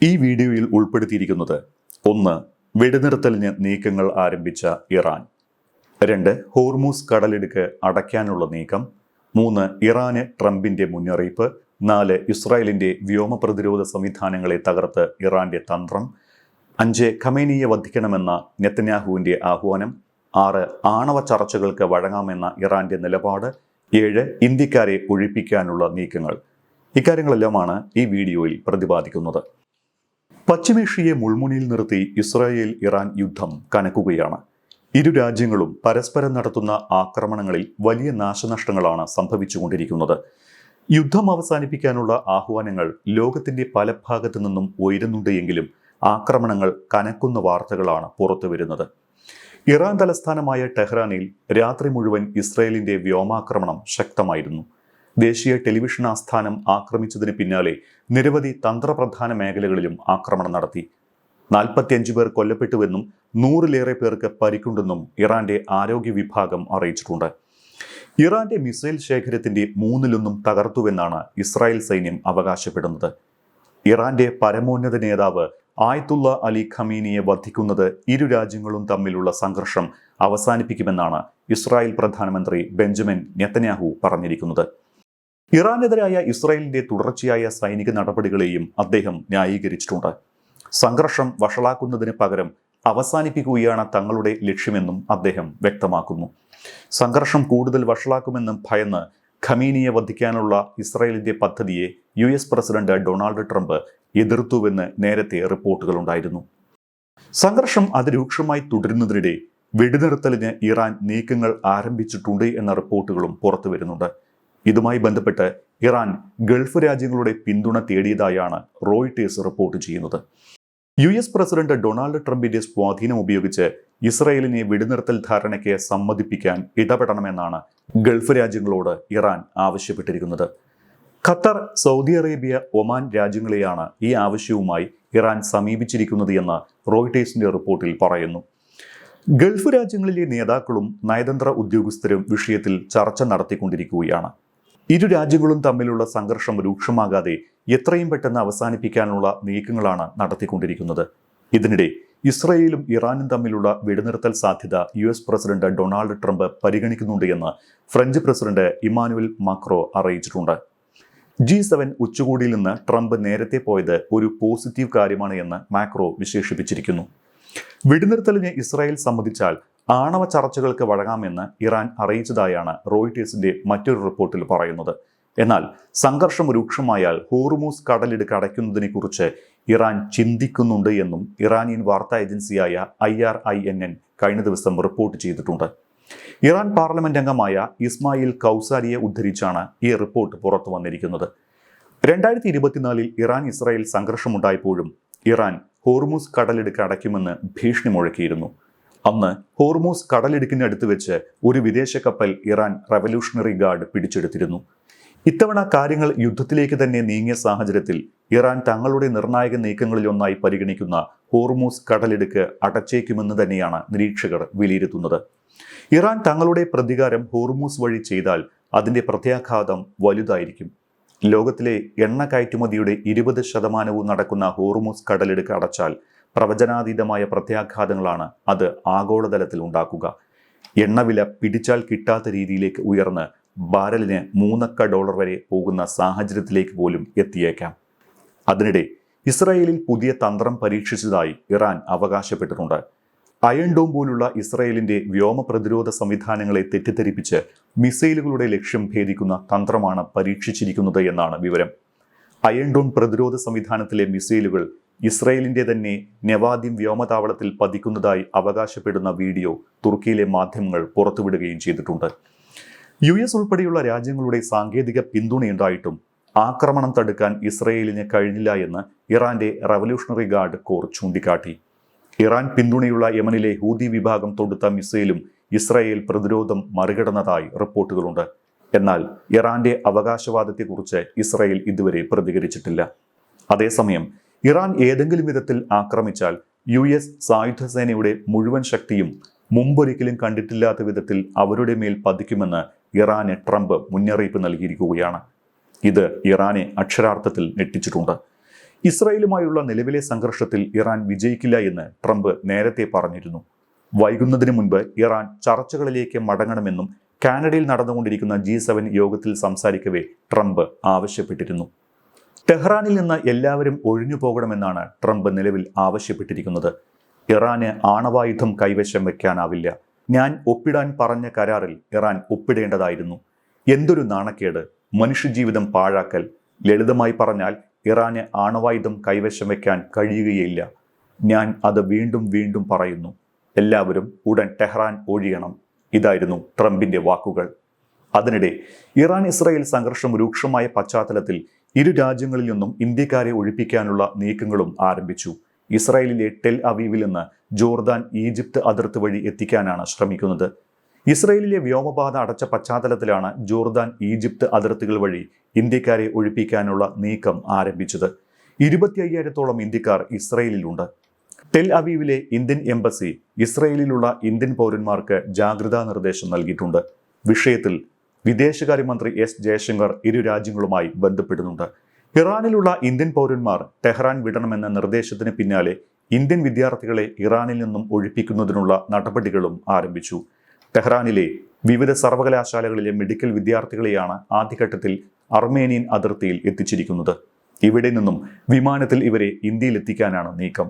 ഈ വീഡിയോയിൽ ഉൾപ്പെടുത്തിയിരിക്കുന്നത്: 1. വെടിനിർത്തലിന് നീക്കങ്ങൾ ആരംഭിച്ച ഇറാൻ. 2. ഹോർമൂസ് കടലിടുക്ക് അടയ്ക്കാനുള്ള നീക്കം. 3. ഇറാന് ട്രംപിന്റെ മുന്നറിയിപ്പ്. 4. ഇസ്രായേലിന്റെ വ്യോമ പ്രതിരോധ സംവിധാനങ്ങളെ തകർത്ത് ഇറാന്റെ തന്ത്രം. 5. ഖമേനിയെ വധിക്കണമെന്ന നെതന്യാഹുവിന്റെ ആഹ്വാനം. 6. ആണവ ചർച്ചകൾക്ക് വഴങ്ങാമെന്ന ഇറാന്റെ നിലപാട്. 7. ഇന്ത്യക്കാരെ ഒഴിപ്പിക്കാനുള്ള നീക്കങ്ങൾ. ഇക്കാര്യങ്ങളെല്ലാമാണ് ഈ വീഡിയോയിൽ പ്രതിപാദിക്കുന്നത്. പശ്ചിമേഷ്യയെ മുൾമുനയിൽ നിർത്തി ഇസ്രായേൽ ഇറാൻ യുദ്ധം കനക്കുകയാണ്. ഇരു രാജ്യങ്ങളും പരസ്പരം നടത്തുന്ന ആക്രമണങ്ങളിൽ വലിയ നാശനഷ്ടങ്ങളാണ് സംഭവിച്ചുകൊണ്ടിരിക്കുന്നത്. യുദ്ധം അവസാനിപ്പിക്കാനുള്ള ആഹ്വാനങ്ങൾ ലോകത്തിന്റെ പല ഭാഗത്തു നിന്നും ഉയരുന്നുണ്ട് എങ്കിലും ആക്രമണങ്ങൾ കനക്കുന്ന വാർത്തകളാണ് പുറത്തുവരുന്നത്. ഇറാൻ തലസ്ഥാനമായ ടെഹ്റാനിൽ രാത്രി മുഴുവൻ ഇസ്രായേലിന്റെ വ്യോമാക്രമണം ശക്തമായിരുന്നു. ദേശീയ ടെലിവിഷൻ ആസ്ഥാനം ആക്രമിച്ചതിന് പിന്നാലെ നിരവധി തന്ത്രപ്രധാന മേഖലകളിലും ആക്രമണം നടത്തി. 45 പേർ കൊല്ലപ്പെട്ടുവെന്നും 100-ലേറെ പേർക്ക് പരിക്കുണ്ടെന്നും ഇറാന്റെ ആരോഗ്യ വിഭാഗം അറിയിച്ചിട്ടുണ്ട്. ഇറാന്റെ മിസൈൽ ശേഖരത്തിന്റെ 1/3 തകർത്തുവെന്നാണ് ഇസ്രായേൽ സൈന്യം അവകാശപ്പെടുന്നത്. ഇറാന്റെ പരമോന്നത നേതാവ് ആയത്തുള്ള അലി ഖമീനിയെ വധിക്കുന്നത് ഇരു രാജ്യങ്ങളും തമ്മിലുള്ള സംഘർഷം അവസാനിപ്പിക്കുമെന്നാണ് ഇസ്രായേൽ പ്രധാനമന്ത്രി ബെഞ്ചമിൻ നെതന്യാഹു പറഞ്ഞിരിക്കുന്നത്. ഇറാനെതിരായ ഇസ്രായേലിന്റെ തുടർച്ചയായ സൈനിക നടപടികളെയും അദ്ദേഹം ന്യായീകരിച്ചിട്ടുണ്ട്. സംഘർഷം വഷളാക്കുന്നതിന് പകരം അവസാനിപ്പിക്കുകയാണ് തങ്ങളുടെ ലക്ഷ്യമെന്നും അദ്ദേഹം വ്യക്തമാക്കുന്നു. സംഘർഷം കൂടുതൽ വഷളാക്കുമെന്നും ഭയന്ന് ഖമീനിയെ വധിക്കാനുള്ള ഇസ്രായേലിന്റെ പദ്ധതിയെ US പ്രസിഡന്റ് ഡൊണാൾഡ് ട്രംപ് എതിർത്തുവെന്ന് നേരത്തെ റിപ്പോർട്ടുകളുണ്ടായിരുന്നു. സംഘർഷം അതിരൂക്ഷമായി തുടരുന്നതിനിടെ വെടിനിർത്തലിന് ഇറാൻ നീക്കങ്ങൾ ആരംഭിച്ചിട്ടുണ്ട് എന്ന റിപ്പോർട്ടുകളും പുറത്തുവരുന്നുണ്ട്. ഇതുമായി ബന്ധപ്പെട്ട് ഇറാൻ ഗൾഫ് രാജ്യങ്ങളുടെ പിന്തുണ തേടിയതായാണ് റോയിട്ടേഴ്സ് റിപ്പോർട്ട് ചെയ്യുന്നത്. US പ്രസിഡന്റ് ഡൊണാൾഡ് ട്രംപിന്റെ സ്വാധീനം ഉപയോഗിച്ച് ഇസ്രായേലിനെ വെടിനിർത്തൽ ധാരണയ്ക്ക് സമ്മതിപ്പിക്കാൻ ഇടപെടണമെന്നാണ് ഗൾഫ് രാജ്യങ്ങളോട് ഇറാൻ ആവശ്യപ്പെട്ടിരിക്കുന്നത്. ഖത്തർ, സൗദി അറേബ്യ, ഒമാൻ രാജ്യങ്ങളെയാണ് ഈ ആവശ്യവുമായി ഇറാൻ സമീപിച്ചിരിക്കുന്നത് എന്ന് റോയിട്ടേഴ്സിന്റെ റിപ്പോർട്ടിൽ പറയുന്നു. ഗൾഫ് രാജ്യങ്ങളിലെ നേതാക്കളും നയതന്ത്ര ഉദ്യോഗസ്ഥരും വിഷയത്തിൽ ചർച്ച നടത്തിക്കൊണ്ടിരിക്കുകയാണ്. ഇരു രാജ്യങ്ങളും തമ്മിലുള്ള സംഘർഷം രൂക്ഷമാകാതെ എത്രയും പെട്ടെന്ന് അവസാനിപ്പിക്കാനുള്ള നീക്കങ്ങളാണ് നടത്തിക്കൊണ്ടിരിക്കുന്നത്. ഇതിനിടെ ഇസ്രായേലും ഇറാനും തമ്മിലുള്ള വെടിനിർത്തൽ സാധ്യത US പ്രസിഡന്റ് ഡൊണാൾഡ് ട്രംപ് പരിഗണിക്കുന്നുണ്ട് എന്ന് ഫ്രഞ്ച് പ്രസിഡന്റ് ഇമ്മാനുവൽ മാക്രോ അറിയിച്ചിട്ടുണ്ട്. G7 ഉച്ചകോടിയിൽ നിന്ന് ട്രംപ് നേരത്തെ പോയത് ഒരു പോസിറ്റീവ് കാര്യമാണ് എന്ന് മാക്രോ വിശേഷിപ്പിച്ചിരിക്കുന്നു. വെടിനിർത്തലിന് ഇസ്രായേൽ സമ്മതിച്ചാൽ ആണവ ചർച്ചകൾക്ക് വഴങ്ങാമെന്ന് ഇറാൻ അറിയിച്ചതായാണ് റോയിട്ടേഴ്സിന്റെ മറ്റൊരു റിപ്പോർട്ടിൽ പറയുന്നത്. എന്നാൽ സംഘർഷം രൂക്ഷമായാൽ ഹോർമൂസ് കടലിടുക്ക് അടയ്ക്കുന്നതിനെ കുറിച്ച് ഇറാൻ ചിന്തിക്കുന്നുണ്ട് എന്നും ഇറാനിയൻ വാർത്താ ഏജൻസിയായ IRINN കഴിഞ്ഞ ദിവസം റിപ്പോർട്ട് ചെയ്തിട്ടുണ്ട്. ഇറാൻ പാർലമെന്റ് അംഗമായ ഇസ്മായിൽ കൗസാരിയെ ഉദ്ധരിച്ചാണ് ഈ റിപ്പോർട്ട് പുറത്തു വന്നിരിക്കുന്നത്. 2024 ഇറാൻ ഇസ്രായേൽ സംഘർഷമുണ്ടായപ്പോഴും ഇറാൻ ഹോർമൂസ് കടലിടുക്ക് അടയ്ക്കുമെന്ന് ഭീഷണി മുഴക്കിയിരുന്നു. അന്ന് ഹോർമൂസ് കടലിടുക്കിനടുത്ത് വെച്ച് ഒരു വിദേശ കപ്പൽ ഇറാൻ റവല്യൂഷണറി ഗാർഡ് പിടിച്ചെടുത്തിരുന്നു. ഇത്തവണ കാര്യങ്ങൾ യുദ്ധത്തിലേക്ക് തന്നെ നീങ്ങിയ സാഹചര്യത്തിൽ ഇറാൻ തങ്ങളുടെ നിർണായക നീക്കങ്ങളിലൊന്നായി പരിഗണിക്കുന്ന ഹോർമൂസ് കടലിടുക്ക് അടച്ചേക്കുമെന്ന് തന്നെയാണ് നിരീക്ഷകർ വിലയിരുത്തുന്നത്. ഇറാൻ തങ്ങളുടെ പ്രതികാരം ഹോർമൂസ് വഴി ചെയ്താൽ അതിന്റെ പ്രത്യാഘാതം വലുതായിരിക്കും. ലോകത്തിലെ എണ്ണ കയറ്റുമതിയുടെ 20% നടക്കുന്ന ഹോർമൂസ് കടലിടുക്ക് അടച്ചാൽ പ്രവചനാതീതമായ പ്രത്യാഘാതങ്ങളാണ് അത് ആഗോളതലത്തിൽ ഉണ്ടാക്കുക. എണ്ണവില പിടിച്ചാൽ കിട്ടാത്ത രീതിയിലേക്ക് ഉയർന്ന് ബാരലിന് $3 വരെ പോകുന്ന സാഹചര്യത്തിലേക്ക് പോലും എത്തിയേക്കാം. അതിനിടെ ഇസ്രായേലിൽ പുതിയ തന്ത്രം പരീക്ഷിച്ചതായി ഇറാൻ അവകാശപ്പെട്ടിട്ടുണ്ട്. അയൺ ഡോം പോലുള്ള ഇസ്രായേലിന്റെ വ്യോമ പ്രതിരോധ സംവിധാനങ്ങളെ തെറ്റിദ്ധരിപ്പിച്ച് മിസൈലുകളുടെ ലക്ഷ്യം ഭേദിക്കുന്ന തന്ത്രമാണ് പരീക്ഷിച്ചിരിക്കുന്നത് എന്നാണ് വിവരം. അയൺ ഡോം പ്രതിരോധ സംവിധാനത്തിലെ മിസൈലുകൾ ഇസ്രായേലിന്റെ തന്നെ നെവാദിം വ്യോമതാവളത്തിൽ പതിക്കുന്നതായി അവകാശപ്പെടുന്ന വീഡിയോ തുർക്കിയിലെ മാധ്യമങ്ങൾ പുറത്തുവിടുകയും ചെയ്തിട്ടുണ്ട്. US ഉൾപ്പെടെയുള്ള രാജ്യങ്ങളുടെ സാങ്കേതിക പിന്തുണയുണ്ടായിട്ടും ആക്രമണം തടുക്കാൻ ഇസ്രായേലിന് കഴിഞ്ഞില്ല എന്ന് ഇറാന്റെ റവല്യൂഷണറി ഗാർഡ് കോർ ചൂണ്ടിക്കാട്ടി. ഇറാൻ പിന്തുണയുള്ള യമനിലെ ഹൂതി വിഭാഗം തൊടുത്ത മിസൈലും ഇസ്രായേൽ പ്രതിരോധം മറികടന്നതായി റിപ്പോർട്ടുകളുണ്ട്. എന്നാൽ ഇറാന്റെ അവകാശവാദത്തെക്കുറിച്ച് ഇസ്രായേൽ ഇതുവരെ പ്രതികരിച്ചിട്ടില്ല. അതേസമയം ഇറാൻ ഏതെങ്കിലും വിധത്തിൽ ആക്രമിച്ചാൽ US സായുധ സേനയുടെ മുഴുവൻ ശക്തിയും മുമ്പൊരിക്കലും കണ്ടിട്ടില്ലാത്ത വിധത്തിൽ അവരുടെ മേൽ പതിക്കുമെന്ന് ഇറാന് ട്രംപ് മുന്നറിയിപ്പ് നൽകിയിരിക്കുകയാണ്. ഇത് ഇറാനെ അക്ഷരാർത്ഥത്തിൽ ഞെട്ടിച്ചിട്ടുണ്ട്. ഇസ്രായേലുമായുള്ള നിലവിലെ സംഘർഷത്തിൽ ഇറാൻ വിജയിക്കില്ല എന്ന് ട്രംപ് നേരത്തെ പറഞ്ഞിരുന്നു. വൈകുന്നതിന് മുൻപ് ഇറാൻ ചർച്ചകളിലേക്ക് മടങ്ങണമെന്നും കാനഡയിൽ നടന്നുകൊണ്ടിരിക്കുന്ന G7 യോഗത്തിൽ സംസാരിക്കവേ ട്രംപ് ആവശ്യപ്പെട്ടിരുന്നു. ടെഹ്റാനിൽ നിന്ന് എല്ലാവരും ഒഴിഞ്ഞു പോകണമെന്നാണ് ട്രംപ് നിലവിൽ ആവശ്യപ്പെട്ടിരിക്കുന്നത്. ഇറാന് ആണവായുധം കൈവശം വെക്കാനാവില്ല. ഞാൻ ഒപ്പിടാൻ പറഞ്ഞ കരാറിൽ ഇറാൻ ഒപ്പിടേണ്ടതായിരുന്നു. എന്തൊരു നാണക്കേട്, മനുഷ്യജീവിതം പാഴാക്കൽ. ലളിതമായി പറഞ്ഞാൽ ഇറാന് ആണവായുധം കൈവശം വെക്കാൻ കഴിയുകയില്ല. ഞാൻ അത് വീണ്ടും വീണ്ടും പറയുന്നു. എല്ലാവരും ഉടൻ ടെഹ്റാൻ ഒഴിയണം. ഇതായിരുന്നു ട്രംപിന്റെ വാക്കുകൾ. അതിനിടെ ഇറാൻ ഇസ്രായേൽ സംഘർഷം രൂക്ഷമായ പശ്ചാത്തലത്തിൽ ഇരു രാജ്യങ്ങളിൽ നിന്നും ഇന്ത്യക്കാരെ ഒഴിപ്പിക്കാനുള്ള നീക്കങ്ങളും ആരംഭിച്ചു. ഇസ്രായേലിലെ ടെൽ അവീവിൽ നിന്ന് ജോർദാൻ ഈജിപ്ത് അതിർത്തി വഴി എത്തിക്കാനാണ് ശ്രമിക്കുന്നത്. ഇസ്രായേലിലെ വ്യോമപാത അടച്ച പശ്ചാത്തലത്തിലാണ് ജോർദാൻ ഈജിപ്ത് അതിർത്തികൾ വഴി ഇന്ത്യക്കാരെ ഒഴിപ്പിക്കാനുള്ള നീക്കം ആരംഭിച്ചത്. 25,000-ഓളം ഇന്ത്യക്കാർ ഇസ്രായേലിലുണ്ട്. ടെൽ അവീവിലെ ഇന്ത്യൻ എംബസി ഇസ്രായേലിലുള്ള ഇന്ത്യൻ പൗരന്മാർക്ക് ജാഗ്രതാ നിർദ്ദേശം നൽകിയിട്ടുണ്ട്. വിഷയത്തിൽ വിദേശകാര്യമന്ത്രി S. ജയശങ്കർ ഇരു രാജ്യങ്ങളുമായി ബന്ധപ്പെടുന്നുണ്ട്. ഇറാനിലുള്ള ഇന്ത്യൻ പൗരന്മാർ ടെഹ്റാൻ വിടണമെന്ന നിർദ്ദേശത്തിന് പിന്നാലെ ഇന്ത്യൻ വിദ്യാർത്ഥികളെ ഇറാനിൽ നിന്നും ഒഴിപ്പിക്കുന്നതിനുള്ള നടപടികളും ആരംഭിച്ചു. ടെഹ്റാനിലെ വിവിധ സർവകലാശാലകളിലെ മെഡിക്കൽ വിദ്യാർത്ഥികളെയാണ് ആദ്യഘട്ടത്തിൽ അർമേനിയൻ അതിർത്തിയിൽ എത്തിച്ചിരിക്കുന്നത്. ഇവിടെ നിന്നും വിമാനത്തിൽ ഇവരെ ഇന്ത്യയിൽ എത്തിക്കാനാണ് നീക്കം.